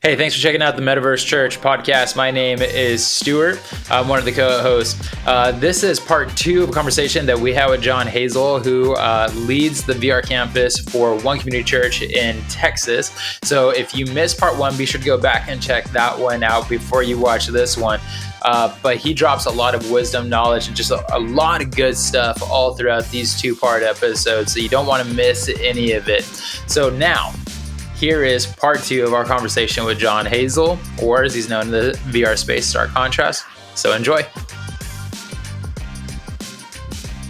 Hey, thanks for checking out the Metaverse Church Podcast. My name is Stuart. I'm one of the co-hosts. This is part 2 of a conversation that we had with John Hazel, who leads the VR campus for One Community Church in Texas. So if you missed part 1, be sure to go back and check that one out before you watch this one. But he drops a lot of wisdom, knowledge, and just a lot of good stuff all throughout these 2-part episodes. So you don't want to miss any of it. So now, here is part 2 of our conversation with John Hazel, or as he's known in the VR space, Starkcontrast. So enjoy.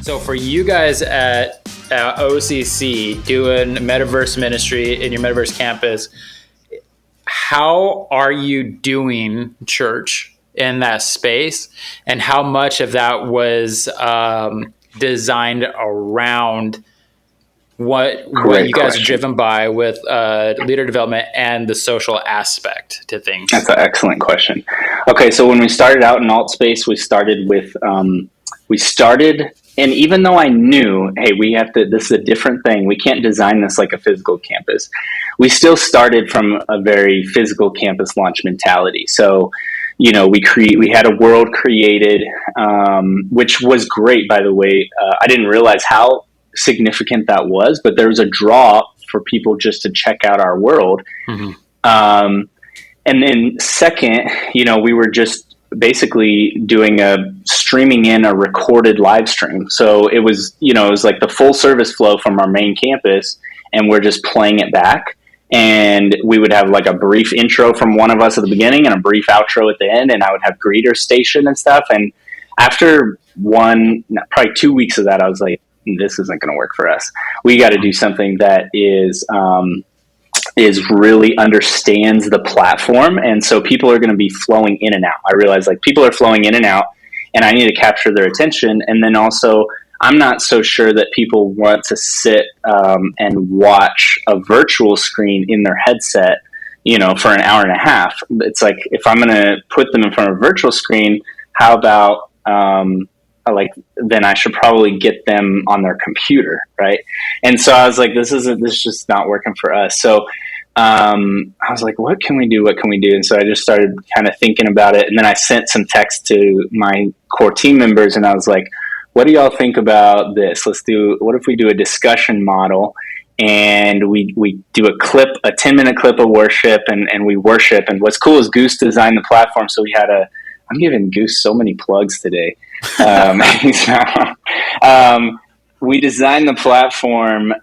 So for you guys at OCC doing Metaverse ministry in your Metaverse campus, how are you doing church in that space? And how much of that was designed around what you guys are driven by with leader development and the social aspect to things? That's an excellent question. Okay, so when we started out in alt space, we started with, and even though I knew, hey, this is a different thing. We can't design this like a physical campus. We still started from a very physical campus launch mentality. So, we had a world created, which was great, by the way. I didn't realize how significant that was, but there was a draw for people just to check out our world. Mm-hmm. And then second, we were just basically streaming in a recorded live stream. So it was like the full service flow from our main campus, and we're just playing it back. And we would have like a brief intro from one of us at the beginning and a brief outro at the end. And I would have greeter station and stuff. And after probably 2 weeks of that, I was like, this isn't going to work for us. We got to do something that is really understands the platform. And so people are going to be flowing in and out. I realized like people are flowing in and out, and I need to capture their attention. And then also, I'm not so sure that people want to sit and watch a virtual screen in their headset, for an hour and a half. It's like, if I'm going to put them in front of a virtual screen, how about, then I should probably get them on their computer, right? And so I was like, this is just not working for us. So I was like, what can we do? And so I just started kind of thinking about it. And then I sent some text to my core team members, and I was like, what do y'all think about this? What if we do a discussion model, and we do a 10-minute clip of worship, and we worship. And what's cool is Goose designed the platform. So I'm giving Goose so many plugs today. We designed the platform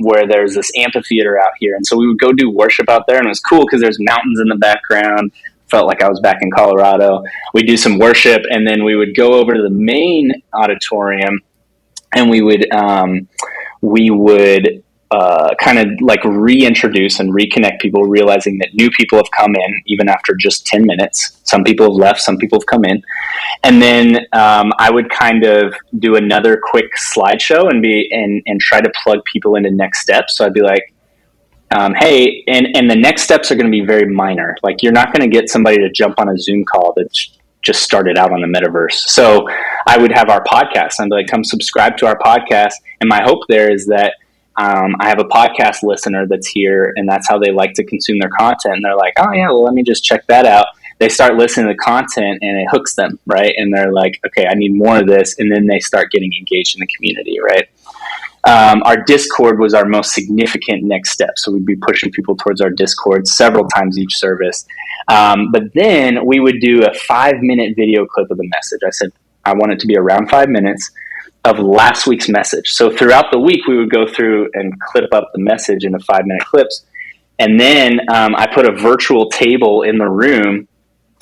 where there's this amphitheater out here. And so we would go do worship out there, and it was cool because there's mountains in the background. Felt like I was back in Colorado. We'd do some worship, and then we would go over to the main auditorium, and we would kind of like reintroduce and reconnect people, realizing that new people have come in even after just 10 minutes. Some people have left, some people have come in. And then I would kind of do another quick slideshow and try to plug people into next steps. So I'd be like, hey, and the next steps are going to be very minor. Like, you're not going to get somebody to jump on a Zoom call that's just started out on the metaverse. So I would have our podcast. I'd be like, come subscribe to our podcast. And my hope there is that I have a podcast listener that's here, and that's how they like to consume their content. And they're like, oh yeah, well, let me just check that out. They start listening to the content, and it hooks them, right? And they're like, okay, I need more of this. And then they start getting engaged in the community, right? Our Discord was our most significant next step. So we'd be pushing people towards our Discord several times each service. But then we would do a 5-minute video clip of the message. I said, I want it to be around 5 minutes of last week's message. So throughout the week, we would go through and clip up the message into 5-minute clips. And then I put a virtual table in the room,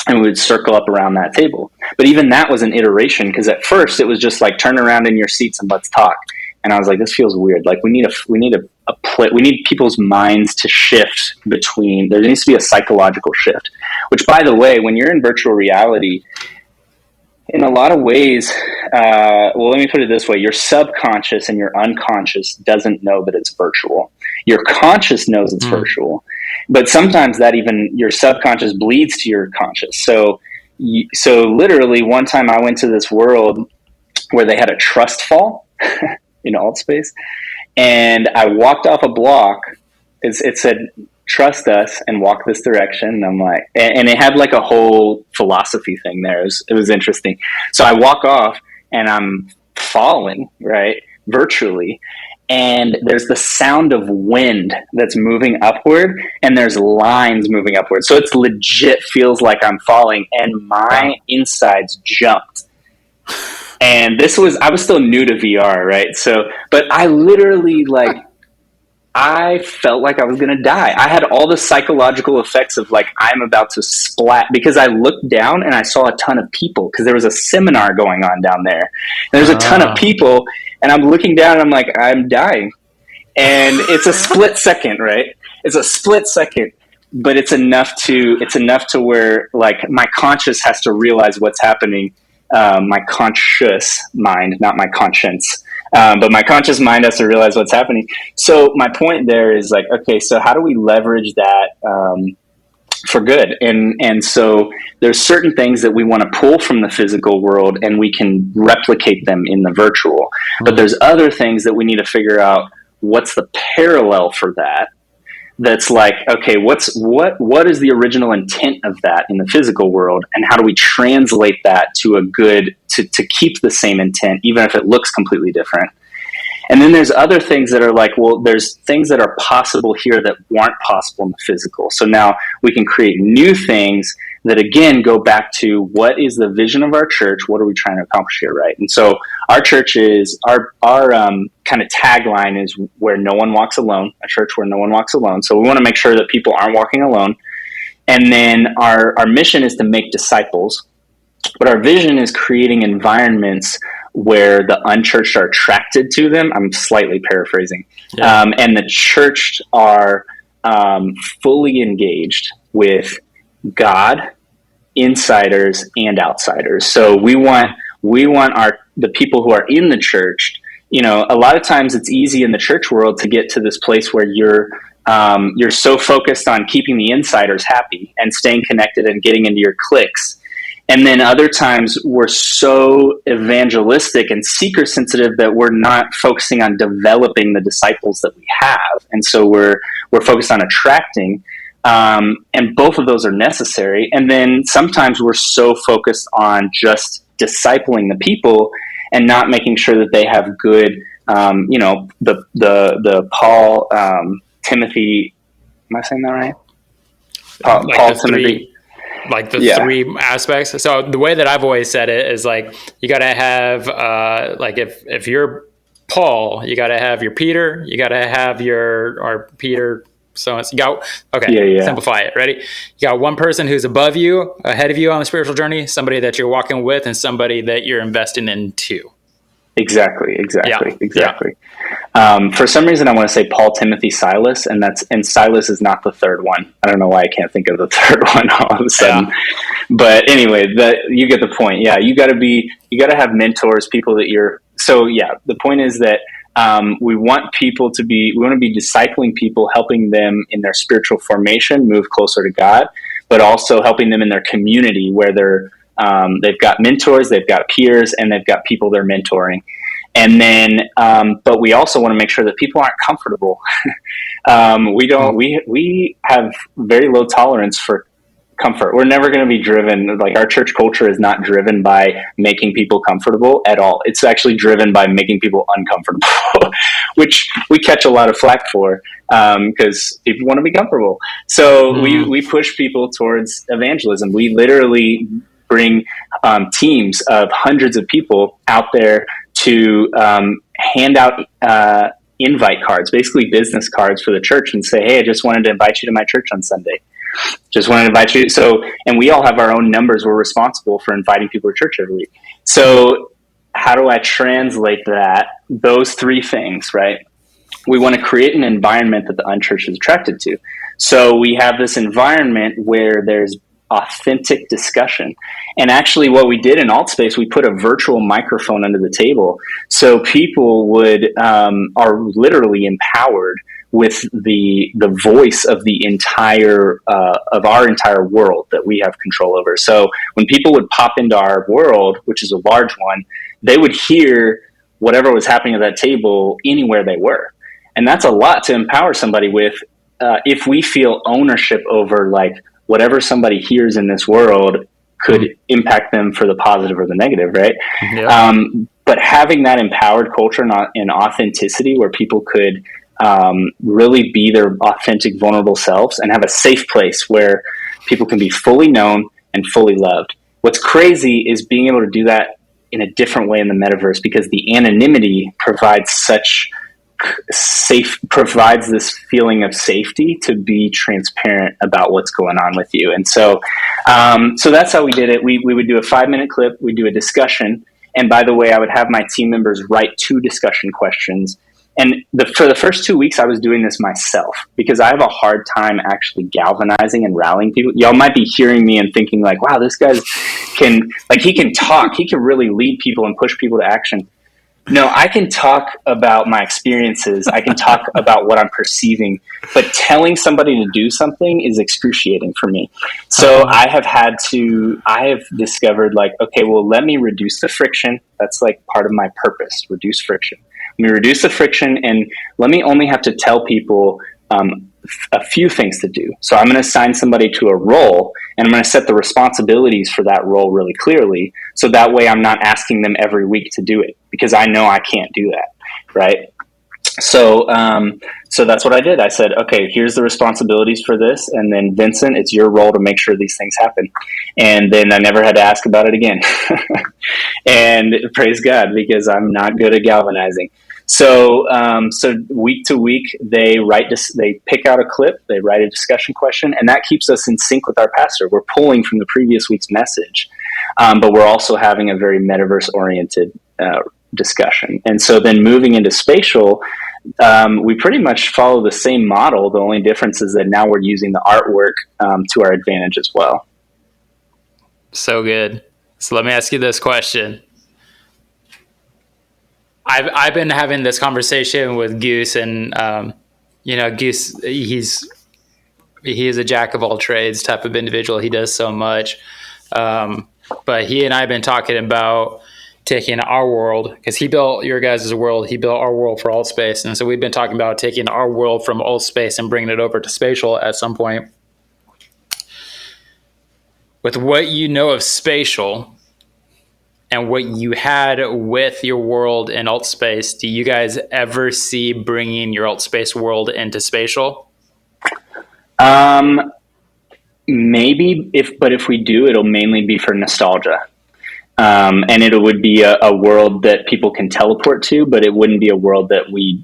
and we would circle up around that table. But even that was an iteration, because at first it was just like, turn around in your seats and let's talk. And I was like, this feels weird. Like, we need people's minds to shift between. There needs to be a psychological shift. Which, by the way, when you're in virtual reality, in a lot of ways, let me put it this way: your subconscious and your unconscious doesn't know that it's virtual. Your conscious knows it's virtual, but sometimes that even your subconscious bleeds to your conscious. So literally, one time I went to this world where they had a trust fall in alt space, and I walked off a block. It said trust us and walk this direction. And I'm like, and it had like a whole philosophy thing there. It was interesting. So I walk off and I'm falling, right, virtually. And there's the sound of wind that's moving upward, and there's lines moving upward. So it's legit feels like I'm falling, and my insides jumped. And I was still new to VR, right? So, but I literally I felt like I was going to die. I had all the psychological effects of like, I'm about to splat, because I looked down and I saw a ton of people, because there was a seminar going on down there. And there's a ton of people, and I'm looking down and I'm like, I'm dying. And it's a split second, right? It's a split second, but it's enough to where like my conscious has to realize what's happening. My conscious mind, not my conscience, but my conscious mind has to realize what's happening. So my point there is like, okay, so how do we leverage that for good? And so there's certain things that we want to pull from the physical world, and we can replicate them in the virtual. But there's other things that we need to figure out what's the parallel for that. That's like, okay, what is the original intent of that in the physical world, and how do we translate that to to keep the same intent, even if it looks completely different? And then there's other things that are like, well, there's things that are possible here that weren't possible in the physical. So now we can create new things that, again, go back to what is the vision of our church? What are we trying to accomplish here, right? And so our church is, our kind of tagline is where no one walks alone, a church where no one walks alone. So we want to make sure that people aren't walking alone. And then our mission is to make disciples. But our vision is creating environments where the unchurched are attracted to them. I'm slightly paraphrasing. Yeah. And the churched are fully engaged with God, insiders, and outsiders. So we want the people who are in the church. You know, a lot of times it's easy in the church world to get to this place where you're so focused on keeping the insiders happy and staying connected and getting into your cliques. And then other times we're so evangelistic and seeker sensitive that we're not focusing on developing the disciples that we have. And so we're focused on attracting, and both of those are necessary. And then sometimes we're so focused on just discipling the people and not making sure that they have good, the Paul, Timothy, am I saying that right? Paul Timothy. Like the three aspects. So the way that I've always said it is like, you got to have, like if you're Paul, you got to have your Peter, you got to have our Peter. So you got, simplify it. Ready? You got one person who's above you, ahead of you on the spiritual journey, somebody that you're walking with, and somebody that you're investing in too. Exactly. For some reason, I want to say Paul, Timothy, Silas, and Silas is not the third one. I don't know why I can't think of the third one all of a sudden. Yeah. But anyway, you get the point. Yeah, you got to have mentors, people that you're. So yeah, the point is that we want to be discipling people, helping them in their spiritual formation, move closer to God, but also helping them in their community where they've got mentors, they've got peers, and they've got people they're mentoring. And then, but we also want to make sure that people aren't comfortable. We have very low tolerance for comfort. We're never going to be driven, like our church culture is not driven by making people comfortable at all. It's actually driven by making people uncomfortable, which we catch a lot of flack for, because people want to be comfortable. So we push people towards evangelism. We literally bring teams of hundreds of people out there to hand out invite cards, basically business cards for the church, and say, hey, I just wanted to invite you to my church on Sunday. Just wanted to invite you. So, and we all have our own numbers. We're responsible for inviting people to church every week. So how do I translate those three things, right? We want to create an environment that the unchurched is attracted to. So we have this environment where there's authentic discussion. And actually what we did in AltSpace, we put a virtual microphone under the table. So people are literally empowered with the voice of the of our entire world that we have control over. So when people would pop into our world, which is a large one, they would hear whatever was happening at that table anywhere they were. And that's a lot to empower somebody with, if we feel ownership over like whatever somebody hears in this world could impact them for the positive or the negative, right? Yeah. But having that empowered culture and authenticity where people could really be their authentic, vulnerable selves and have a safe place where people can be fully known and fully loved. What's crazy is being able to do that in a different way in the metaverse, because the anonymity provides this feeling of safety to be transparent about what's going on with you. And so that's how we did it. We would do a 5-minute clip. We'd do a discussion. And by the way, I would have my team members write 2 discussion questions. And for the first 2 weeks, I was doing this myself because I have a hard time actually galvanizing and rallying people. Y'all might be hearing me and thinking like, wow, this guy's he can talk. He can really lead people and push people to action. No, I can talk about my experiences. I can talk about what I'm perceiving, but telling somebody to do something is excruciating for me. So I have discovered like, okay, well, let me reduce the friction. That's like part of my purpose, reduce friction. Let me reduce the friction and let me only have to tell people a few things to do. So I'm going to assign somebody to a role and I'm going to set the responsibilities for that role really clearly. So that way I'm not asking them every week to do it because I know I can't do that. Right. So that's what I did. I said, okay, here's the responsibilities for this. And then Vincent, it's your role to make sure these things happen. And then I never had to ask about it again. And praise God, because I'm not good at galvanizing. So week to week, they pick out a clip, they write a discussion question, and that keeps us in sync with our pastor. We're pulling from the previous week's message, but we're also having a very metaverse-oriented discussion. And so then moving into spatial, we pretty much follow the same model. The only difference is that now we're using the artwork to our advantage as well. So good. So let me ask you this question. I've been having this conversation with Goose, and Goose, he is a jack of all trades type of individual. He does so much, but he and I have been talking about taking our world, because he built your guys' world. He built our world for alt space, and so we've been talking about taking our world from alt space and bringing it over to spatial at some point. With what you know of spatial and what you had with your world in alt space, do you guys ever see bringing your alt space world into spatial? Maybe if we do, it'll mainly be for nostalgia. And it would be a world that people can teleport to, but it wouldn't be a world that we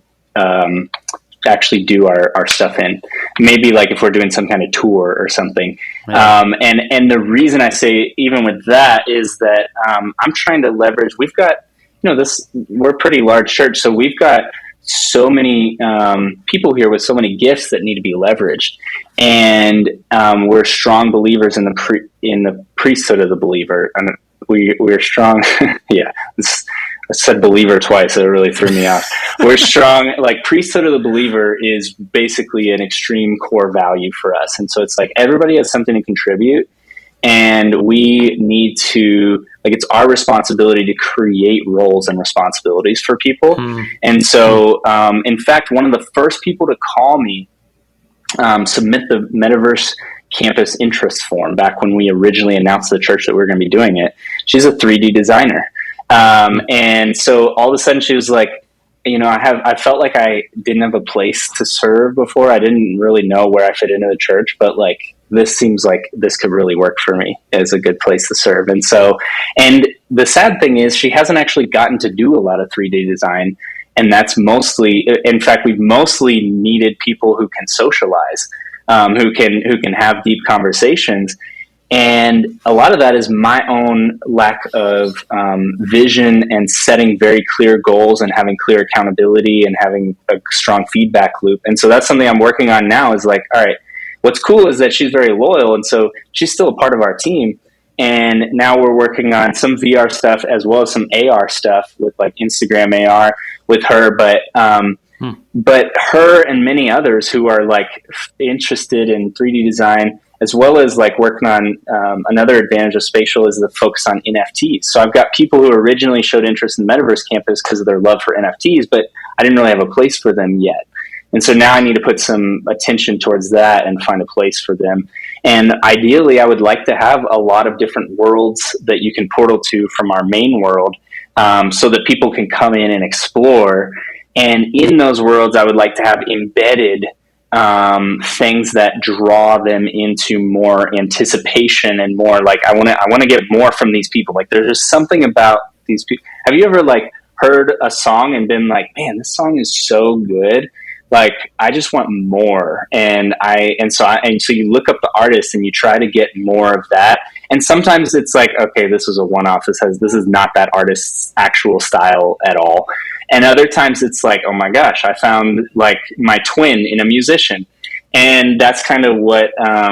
actually do our stuff in. Maybe like if we're doing some kind of tour or something. Yeah. And the reason I say even with that is that I'm trying to leverage. We've got, we're a pretty large church, so we've got so many people here with so many gifts that need to be leveraged, and we're strong believers in the priesthood of the believer. And we're strong. Yeah, I said believer twice. It really threw me off. We're strong. Like priesthood of the believer is basically an extreme core value for us. And so it's like everybody has something to contribute, and we need to, like, it's our responsibility to create roles and responsibilities for people. And so, in fact, one of the first people to call me, submit the Metaverse campus interest form back when we originally announced to the church that we were going to be doing it, she's a 3D designer. And so all of a sudden she was like, I felt like I didn't have a place to serve before. I didn't really know where I fit into the church, but like, this seems like this could really work for me as a good place to serve. And so, and the sad thing is she hasn't actually gotten to do a lot of 3D design. And that's mostly, in fact, we've mostly needed people who can socialize, who can have deep conversations. And a lot of that is my own lack of vision and setting very clear goals and having clear accountability and having a strong feedback loop. And so that's something I'm working on now is like, all right, what's cool is that she's very loyal. And so she's still a part of our team. And now we're working on some VR stuff as well as some AR stuff with like Instagram AR with her. But her and many others who are like interested in 3D design, as well as like working on another advantage of spatial is the focus on NFTs. So I've got people who originally showed interest in the Metaverse campus because of their love for NFTs, but I didn't really have a place for them yet. And so now I need to put some attention towards that and find a place for them. And ideally, I would like to have a lot of different worlds that you can portal to from our main world, so that people can come in and explore. And in those worlds, I would like to have embedded things that draw them into more anticipation and more like, I want to get more from these people. Like there's just something about these people. Have you ever like heard a song and been like, man, this song is so good. Like I just want more. And so you look up the artist and you try to get more of that. And sometimes it's like, okay, this is a one-off. This is not that artist's actual style at all. And other times it's like, oh my gosh, I found like my twin in a musician. And that's kind of what I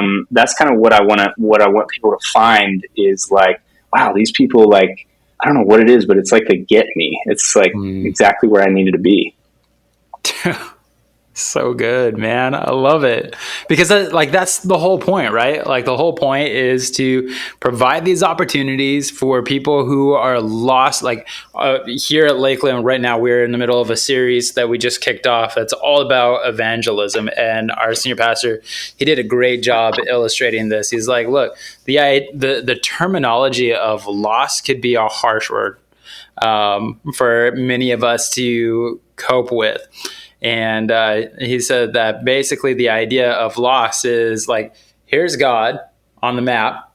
want people to find is like, wow, these people, like, I don't know what it is, but it's like they get me. It's like exactly where I needed to be. So good, man. I love it. Because that's the whole point, right? Like the whole point is to provide these opportunities for people who are lost. Like here at Lakeland right now, we're in the middle of a series that we just kicked off. It's all about evangelism. And our senior pastor, he did a great job illustrating this. He's like, look, the terminology of lost could be a harsh word for many of us to cope with. And he said that basically the idea of loss is like, here's God on the map,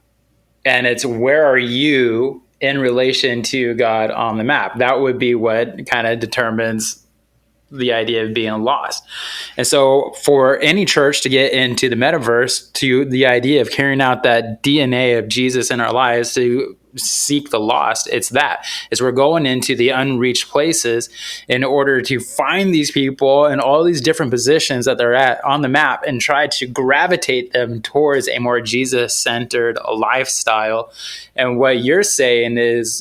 and it's where are you in relation to God on the map? That would be what kind of determines the idea of being lost. And so for any church to get into the metaverse, to the idea of carrying out that DNA of Jesus in our lives, to seek the lost, it's we're going into the unreached places in order to find these people in all these different positions that they're at on the map and try to gravitate them towards a more Jesus-centered lifestyle. And what you're saying is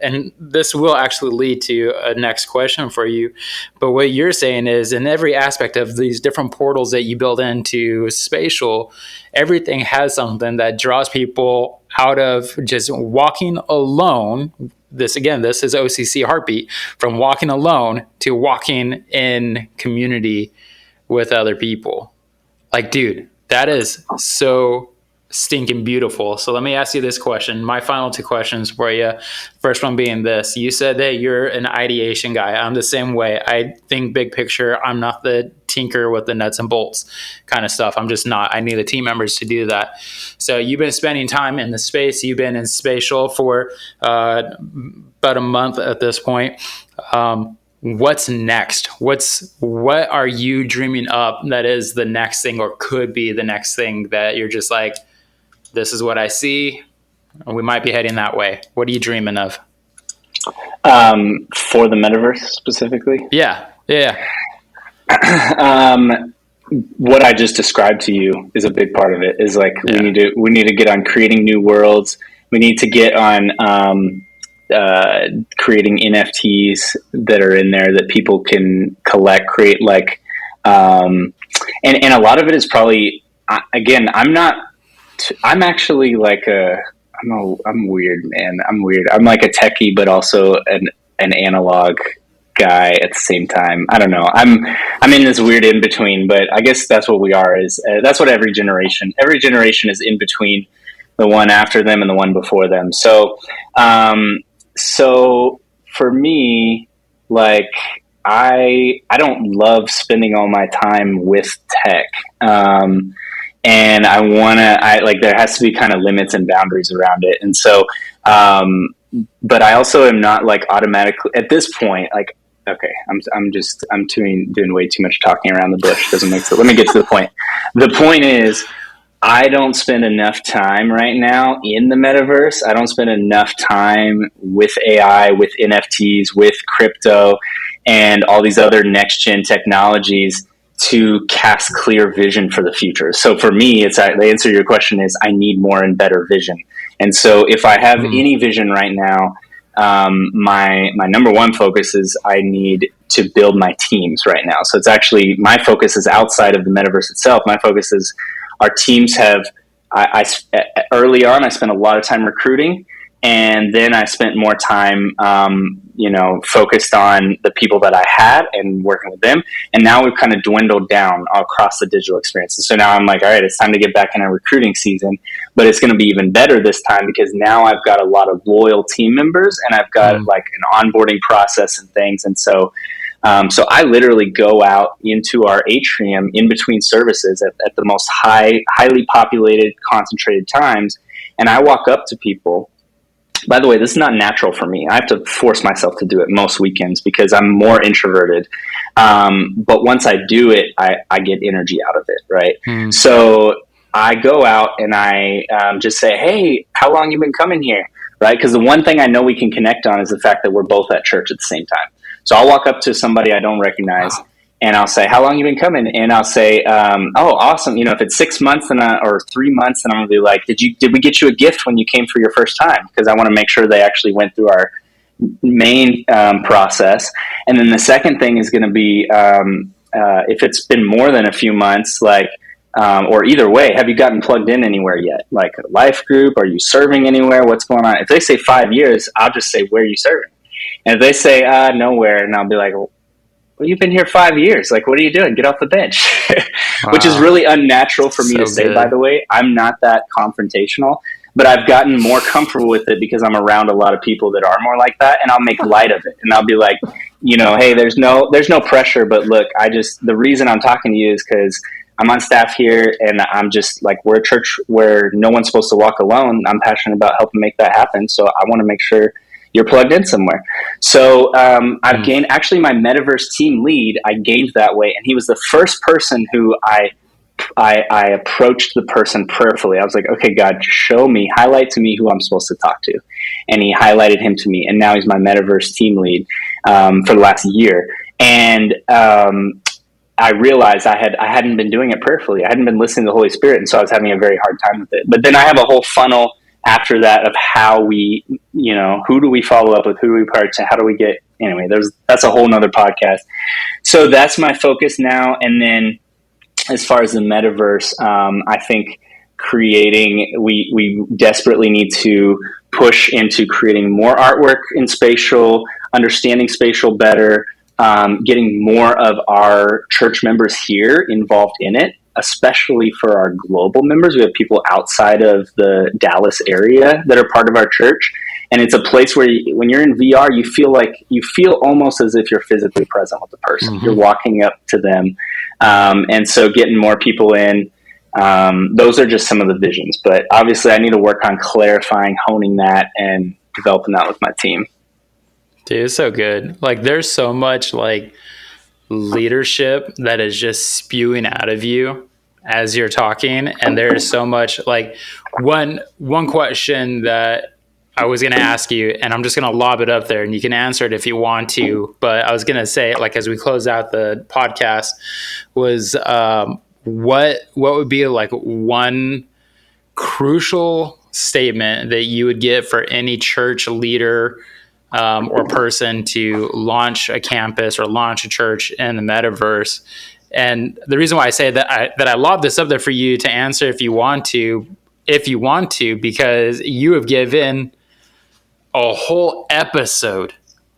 and this will actually lead to a next question for you, but what you're saying is in every aspect of these different portals that you build into spatial, everything has something that draws people out of just walking alone. This is OCC heartbeat, from walking alone to walking in community with other people. Like, dude, that is so stinking beautiful. So let me ask you this question. My final two questions for you. First one being this. You said that you're an ideation guy. I'm the same way. I think big picture. I'm not the tinker with the nuts and bolts kind of stuff. I'm just not. I need the team members to do that. So you've been spending time in the space. You've been in spatial for about a month at this point. What's next? What are you dreaming up that is the next thing, or could be the next thing that you're just like, this is what I see, and we might be heading that way? What are you dreaming of? For the metaverse specifically? Yeah. What I just described to you is a big part of it. Is like we need to get on creating new worlds. We need to get on creating NFTs that are in there that people can create like, and a lot of it is probably, again, I'm actually like I'm weird, man. I'm weird. I'm like a techie, but also an analog guy at the same time. I don't know. I'm in this weird in between, but I guess that's what we are. That's what every generation is in between the one after them and the one before them. So for me, like I don't love spending all my time with tech. And there has to be kind of limits and boundaries around it. And so, but I also am not like automatically at this point, like, okay, I'm doing way too much talking around the bush. Doesn't make sense. Let me get to the point. The point is, I don't spend enough time right now in the metaverse. I don't spend enough time with AI, with NFTs, with crypto, and all these other next gen technologies to cast clear vision for the future. So for me, the answer to your question is I need more and better vision. And so if I have any vision right now, my number one focus is I need to build my teams right now. So it's actually, my focus is outside of the metaverse itself. My focus is our teams have, early on, I spent a lot of time recruiting, And then I spent more time, focused on the people that I had and working with them. And now we've kind of dwindled down across the digital experience. And so now I'm like, all right, it's time to get back in our recruiting season, but it's going to be even better this time because now I've got a lot of loyal team members and I've got like an onboarding process and things. And so I literally go out into our atrium in between services at the most highly populated, concentrated times. And I walk up to people. By the way, this is not natural for me. I have to force myself to do it most weekends because I'm more introverted. But once I do it, I get energy out of it, right? So I go out and I just say, hey, how long you been coming here, right? Because the one thing I know we can connect on is the fact that we're both at church at the same time. So I'll walk up to somebody I don't recognize. Wow. And I'll say, how long you been coming? And I'll say, oh, awesome. If it's 6 months or 3 months, then I'm going to be like, did we get you a gift when you came for your first time? Because I want to make sure they actually went through our main process. And then the second thing is going to be, if it's been more than a few months, or either way, have you gotten plugged in anywhere yet? Like a life group? Are you serving anywhere? What's going on? If they say 5 years, I'll just say, where are you serving? And if they say, nowhere, and I'll be like, well, you've been here 5 years. Like, what are you doing? Get off the bench. Wow. Which is really unnatural for me to say, by the way. I'm not that confrontational, but I've gotten more comfortable with it because I'm around a lot of people that are more like that, and I'll make light of it. And I'll be like, hey, there's no pressure, but look, the reason I'm talking to you is because I'm on staff here, and I'm just like, we're a church where no one's supposed to walk alone. I'm passionate about helping make that happen, so I want to make sure you're plugged in somewhere. So I've gained, actually my Metaverse team lead, I gained that way. And he was the first person who I approached the person prayerfully. I was like, okay, God, show me, highlight to me who I'm supposed to talk to. And he highlighted him to me. And now he's my Metaverse team lead for the last year. And I realized I hadn't been doing it prayerfully. I hadn't been listening to the Holy Spirit. And so I was having a very hard time with it. But then I have a whole funnel after that of how we, who do we follow up with, who do we prioritize, how do we get, anyway, that's a whole nother podcast. So that's my focus now. And then as far as the metaverse, I think we desperately need to push into creating more artwork in spatial, understanding spatial better, getting more of our church members here involved in it, especially for our global members. We have people outside of the Dallas area that are part of our church. And it's a place where when you're in VR, you feel almost as if you're physically present with the person. Mm-hmm. You're walking up to them. And so getting more people in, those are just some of the visions. But obviously I need to work on clarifying, honing that, and developing that with my team. Dude, it's so good. Like, there's so much leadership that is just spewing out of you as you're talking, and there's so much one question that I was going to ask you, and I'm just going to lob it up there and you can answer it if you want to, but I was going to say, as we close out the podcast, was what would be one crucial statement that you would give for any church leader or person to launch a campus or launch a church in the metaverse? And the reason why I say that I lob this up there for you to answer if you want to, because you have given a whole episode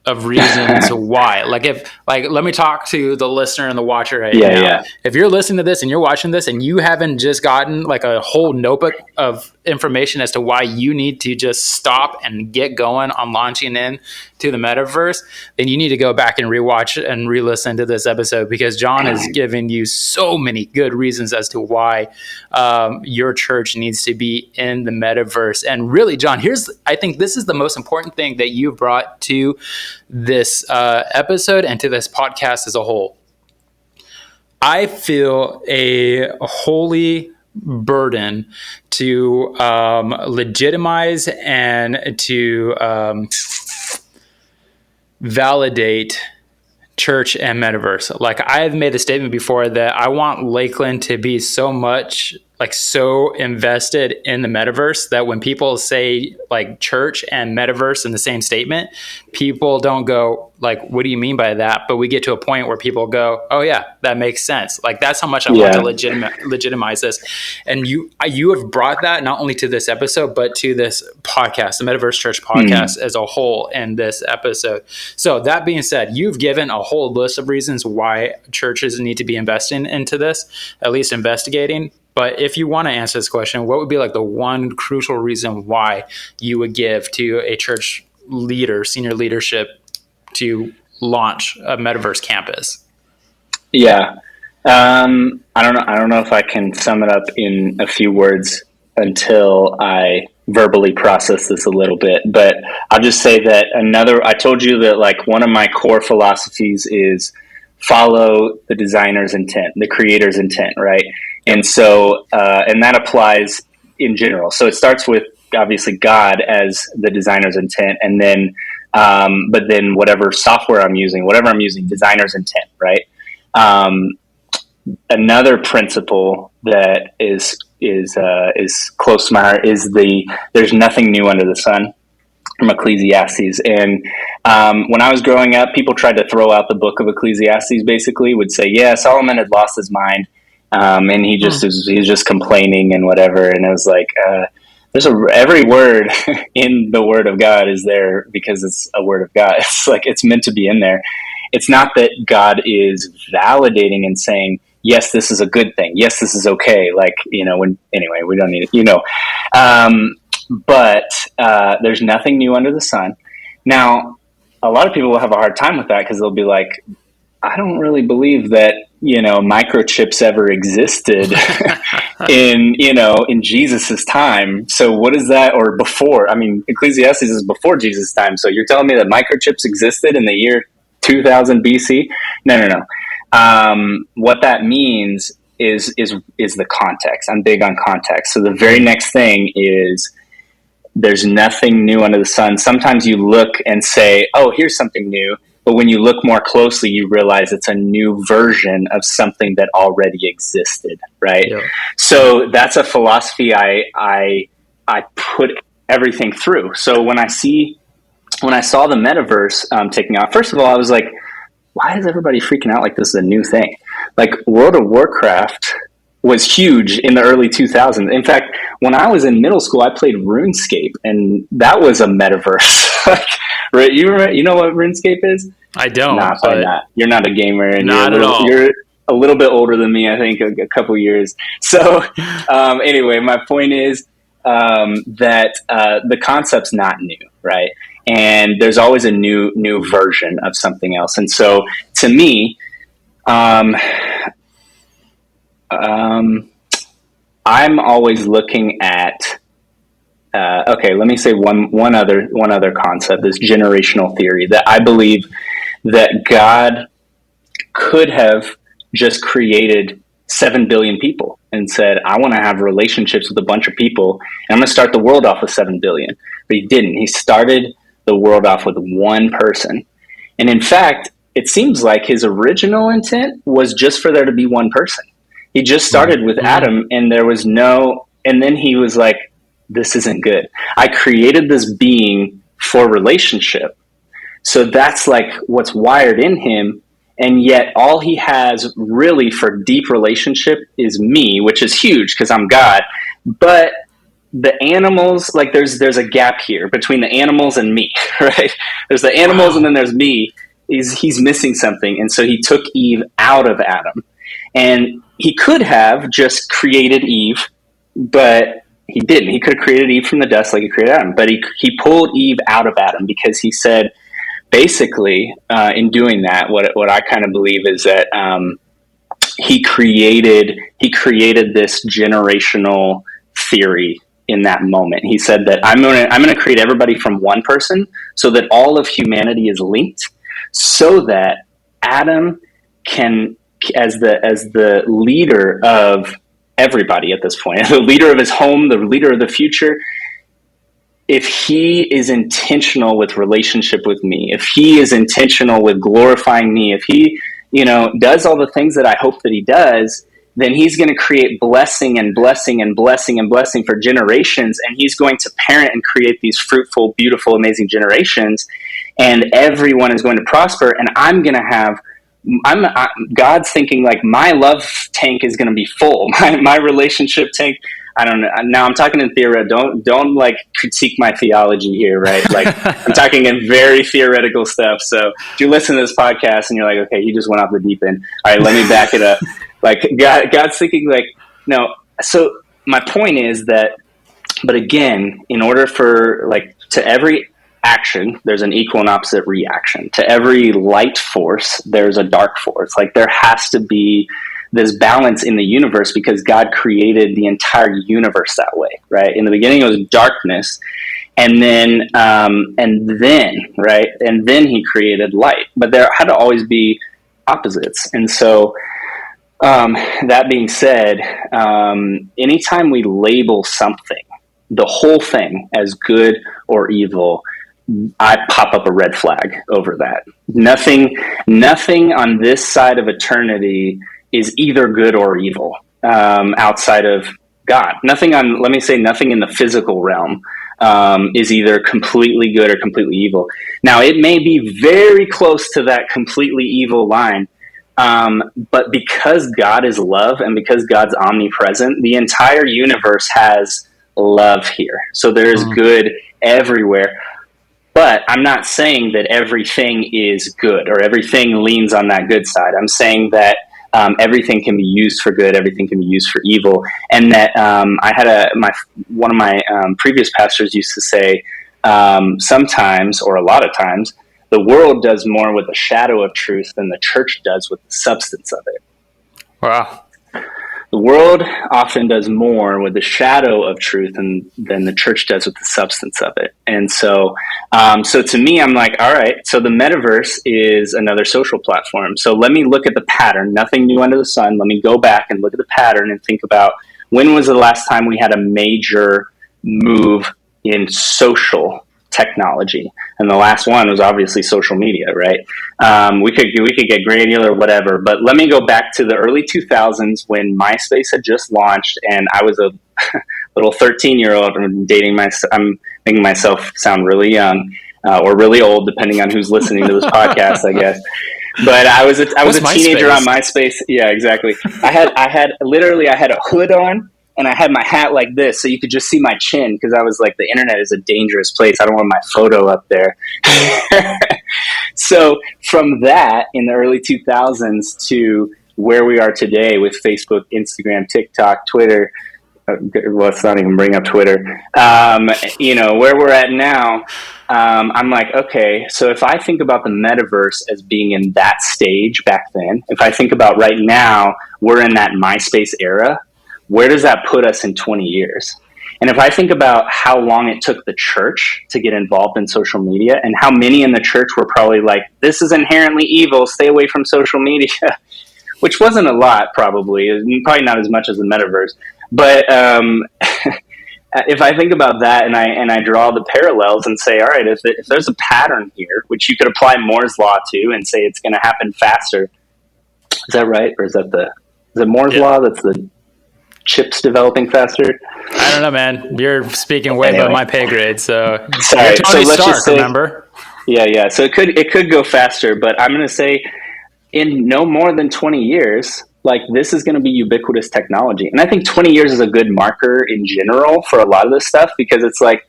of reasons why. Let me talk to the listener and the watcher right now. Yeah. If you're listening to this and you're watching this and you haven't just gotten a whole notebook of information as to why you need to just stop and get going on launching in to the metaverse, then you need to go back and rewatch and re-listen to this episode, because John has given you so many good reasons as to why your church needs to be in the metaverse. And really, John, I think this is the most important thing that you've brought to this episode and to this podcast as a whole. I feel a holy burden to legitimize and to validate church and metaverse. I have made the statement before that I want Lakeland to be so much like so invested in the metaverse that when people say like church and metaverse in the same statement, people don't go like, what do you mean by that? But we get to a point where people go, oh yeah, that makes sense. Like that's how much I want to legitimize this. And you have brought that not only to this episode, but to this podcast, the Metaverse Church Podcast as a whole in this episode. So that being said, you've given a whole list of reasons why churches need to be investing into this, at least investigating. But if you want to answer this question, what would be like the one crucial reason why you would give to a church leader, senior leadership, to launch a metaverse campus? Yeah. I don't know if I can sum it up in a few words until I verbally process this a little bit, but I'll just say that I told you that like one of my core philosophies is follow the designer's intent, the creator's intent, right? And so, and that applies in general. So it starts with obviously God as the designer's intent, and then, but then whatever software I'm using, designer's intent, right? Another principle that is close to my heart is there's nothing new under the sun, from Ecclesiastes. And when I was growing up, people tried to throw out the book of Ecclesiastes, basically would say, yeah, Solomon had lost his mind. And he was just complaining and whatever. And I was like, every word in the word of God is there because it's a word of God. It's like, it's meant to be in there. It's not that God is validating and saying, yes, this is a good thing. Yes, this is okay. Like, anyway, we don't need it, but there's nothing new under the sun. Now, a lot of people will have a hard time with that because they'll be like, I don't really believe that, microchips ever existed in Jesus's time. So what is that? Or before? I mean, Ecclesiastes is before Jesus' time. So you're telling me that microchips existed in the year 2000 BC? No. What that means is the context. I'm big on context. So the very next thing is there's nothing new under the sun. Sometimes you look and say, oh, here's something new. But when you look more closely, you realize it's a new version of something that already existed, right? Yeah. So that's a philosophy I put everything through. So when I saw the metaverse taking off, first of all, I was like, why is everybody freaking out like this is a new thing? Like World of Warcraft was huge in the early 2000s. In fact, when I was in middle school, I played RuneScape, and that was a metaverse. Right? You know what RuneScape is? I don't. Nah, probably not. You're not a gamer, and not at all. You're a little bit older than me, I think, a couple years. So, anyway, my point is that the concept's not new, right? And there's always a new version of something else. And so, to me, I'm always looking at. Okay, let me say one other concept, this generational theory, that I believe that God could have just created 7 billion people and said, I want to have relationships with a bunch of people, and I'm going to start the world off with 7 billion. But he didn't. He started the world off with one person. And in fact, it seems like his original intent was just for there to be one person. He just started with Adam, and and then he was like, this isn't good. I created this being for relationship. So that's like what's wired in him. And yet all he has really for deep relationship is me, which is huge because I'm God. But the animals, like there's a gap here between the animals and me, right? There's the animals and then there's me. He's missing something. And so he took Eve out of Adam. And he could have just created Eve, but he didn't. He could have created Eve from the dust like he created Adam, but he pulled Eve out of Adam because he said, basically, in doing that, what I kind of believe is that he created this generational theory in that moment. He said that I'm gonna create everybody from one person, so that all of humanity is linked, so that Adam can, as the leader of everybody at this point, the leader of his home, the leader of the future, if he is intentional with relationship with me, if he is intentional with glorifying me, if he, does all the things that I hope that he does, then he's going to create blessing and blessing and blessing and blessing for generations. And he's going to parent and create these fruitful, beautiful, amazing generations. And everyone is going to prosper. And God's thinking like my love tank is going to be full. My relationship tank. I don't know. Now I'm talking in theory. Don't like critique my theology here, right? Like I'm talking in very theoretical stuff. So if you listen to this podcast and you're like, okay, he just went off the deep end. All right, let me back it up. Like God's thinking like, no. So my point is that, but again, in order for like to every action, there's an equal and opposite reaction. To every light force, there's a dark force. Like there has to be this balance in the universe because God created the entire universe that way, right? In the beginning, it was darkness, and then he created light. But there had to always be opposites, and so that being said, anytime we label something, the whole thing, as good or evil, I pop up a red flag over that. Nothing on this side of eternity is either good or evil outside of God. Nothing in the physical realm is either completely good or completely evil. Now, it may be very close to that completely evil line, but because God is love and because God's omnipresent, the entire universe has love here. So there's good everywhere. But I'm not saying that everything is good or everything leans on that good side. I'm saying that everything can be used for good, everything can be used for evil, and that I had one of my previous pastors used to say sometimes, or a lot of times, the world does more with the shadow of truth than the church does with the substance of it. Wow. The world often does more with the shadow of truth than the church does with the substance of it. And so to me, I'm like, all right, so the metaverse is another social platform. So let me look at the pattern, nothing new under the sun. Let me go back and look at the pattern and think about when was the last time we had a major move in social technology. And the last one was obviously social media, right? We could get granular, whatever, but let me go back to the early 2000s when MySpace had just launched, and I was a little 13-year-old. I'm making myself sound really young or really old, depending on who's listening to this podcast, I guess. But I was a teenager on MySpace. Yeah, exactly. I had a hood on. And I had my hat like this, so you could just see my chin, because I was like, the internet is a dangerous place. I don't want my photo up there. So from that, in the early 2000s to where we are today with Facebook, Instagram, TikTok, Twitter, let's not even bring up Twitter, where we're at now, I'm like, okay, so if I think about the metaverse as being in that stage back then, if I think about right now, we're in that MySpace era, where does that put us in 20 years? And if I think about how long it took the church to get involved in social media and how many in the church were probably like, this is inherently evil, stay away from social media, which wasn't a lot probably not as much as the metaverse. But if I think about that and I draw the parallels and say, all right, if there's a pattern here, which you could apply Moore's law to and say it's going to happen faster, is that right? Or is it Moore's law that's the chips developing faster? I don't know, man. You're speaking way above my pay grade. So sorry. Tony Stark, remember? Yeah. So it could go faster, but I'm going to say in no more than 20 years, like this is going to be ubiquitous technology. And I think 20 years is a good marker in general for a lot of this stuff, because it's like,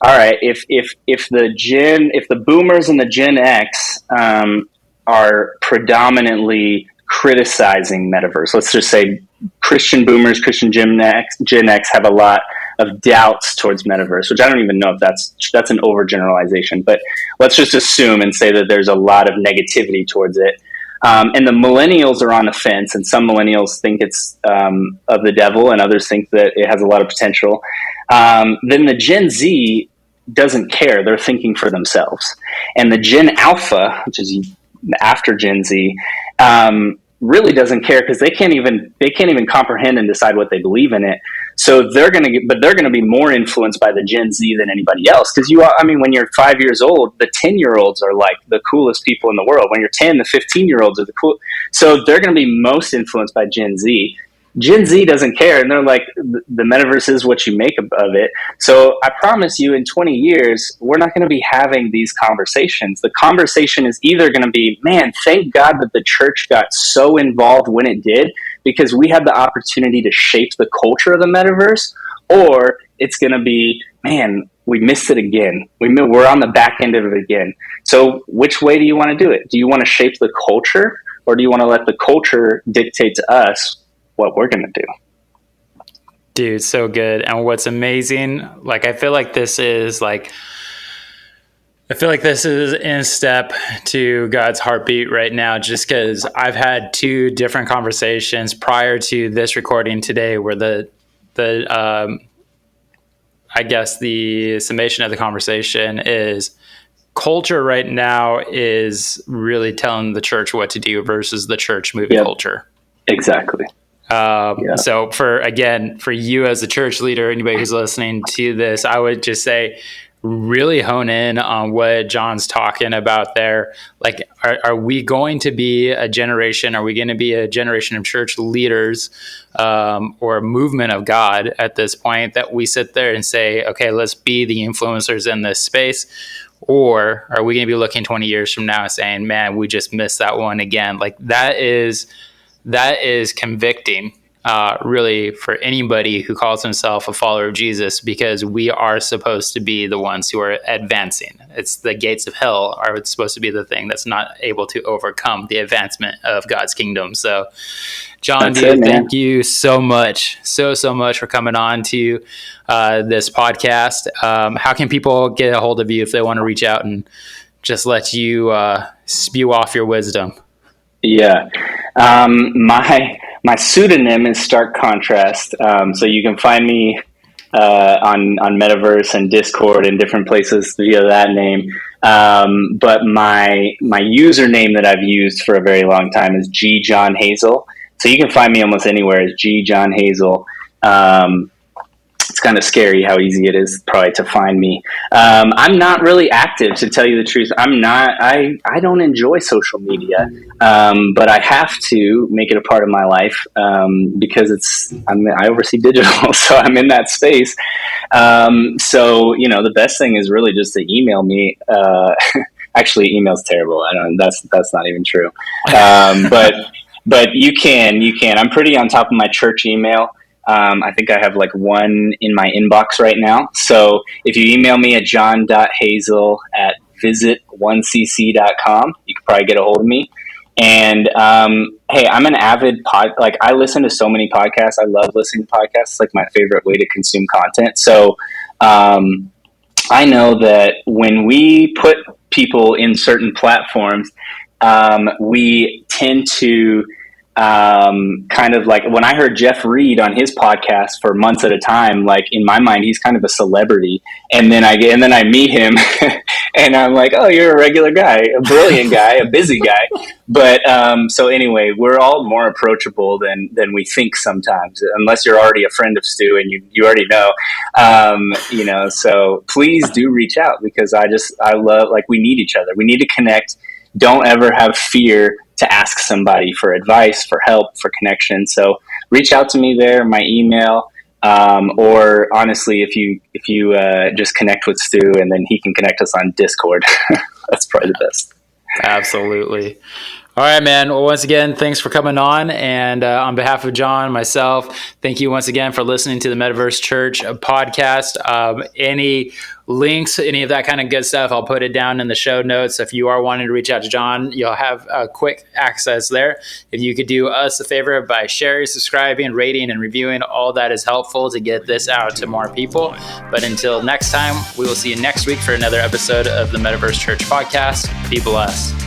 all right, if the boomers and the Gen X are predominantly criticizing metaverse, let's just say Christian boomers, Christian Gen X have a lot of doubts towards metaverse, which I don't even know if that's an overgeneralization, but let's just assume and say that there's a lot of negativity towards it. And the millennials are on the fence, and some millennials think it's of the devil, and others think that it has a lot of potential. Then the Gen Z doesn't care; they're thinking for themselves. And the Gen Alpha, which is after Gen Z, really doesn't care, because they can't even comprehend and decide what they believe in it. So they're going to be more influenced by the Gen Z than anybody else. Because when you're 5 years old, the 10-year-olds are like the coolest people in the world. When you're 10, the 15-year-olds are the cool. So they're going to be most influenced by Gen Z. Gen Z doesn't care. And they're like, the metaverse is what you make of it. So I promise you in 20 years, we're not going to be having these conversations. The conversation is either going to be, man, thank God that the church got so involved when it did, because we had the opportunity to shape the culture of the metaverse, or it's going to be, man, we missed it again. We're on the back end of it again. So which way do you want to do it? Do you want to shape the culture, or do you want to let the culture dictate to us what we're going to do? Dude, so good. And what's amazing, like, I feel like this is in step to God's heartbeat right now, just because I've had two different conversations prior to this recording today where I guess the summation of the conversation is culture right now is really telling the church what to do versus the church moving culture. Exactly. So for you as a church leader, anybody who's listening to this, I would just say, really hone in on what John's talking about there. Like, are we going to be a generation? Are we going to be a generation of church leaders or a movement of God at this point that we sit there and say, okay, let's be the influencers in this space? Or are we going to be looking 20 years from now saying, man, we just missed that one again? Like, that is convicting. Really, for anybody who calls himself a follower of Jesus, because we are supposed to be the ones who are advancing. It's the gates of hell are supposed to be the thing that's not able to overcome the advancement of God's kingdom. So, John, thank you so much for coming on to this podcast. How can people get a hold of you if they want to reach out and just let you spew off your wisdom? Yeah. My pseudonym is Starkcontrast. So you can find me on Metaverse and Discord and different places via that name. But my username that I've used for a very long time is G John Hazel. So you can find me almost anywhere as G John Hazel. It's kind of scary how easy it is probably to find me. I'm not really active, to tell you the truth. I don't enjoy social media, but I have to make it a part of my life because I oversee digital, so I'm in that space. So, the best thing is really just to email me. Actually, email's terrible. That's not even true. But you can. I'm pretty on top of my church email. I think I have like one in my inbox right now. So if you email me at john.hazel@visit1cc.com, you can probably get a hold of me. And hey, I'm an avid I listen to so many podcasts. I love listening to podcasts. It's like my favorite way to consume content. So I know that when we put people in certain platforms, we tend to kind of like, when I heard Jeff Reed on his podcast for months at a time, like in my mind, he's kind of a celebrity. And then I meet him and I'm like, oh, you're a regular guy, a brilliant guy, a busy guy. But, so anyway, we're all more approachable than we think sometimes, unless you're already a friend of Stu and you already know, so please do reach out, because I love, like, we need each other. We need to connect. Don't ever have fear to ask somebody for advice, for help, for connection. So reach out to me there, my email, or honestly, if you just connect with Stu, and then he can connect us on Discord. That's probably the best. Absolutely. All right, man. Well, once again, thanks for coming on. And on behalf of John and myself, thank you once again for listening to the Metaverse Church podcast. Any links, any of that kind of good stuff, I'll put it down in the show notes. If you are wanting to reach out to John, you'll have quick access there. If you could do us a favor by sharing, subscribing, rating, and reviewing, all that is helpful to get this out to more people. But until next time, we will see you next week for another episode of the Metaverse Church podcast. Be blessed.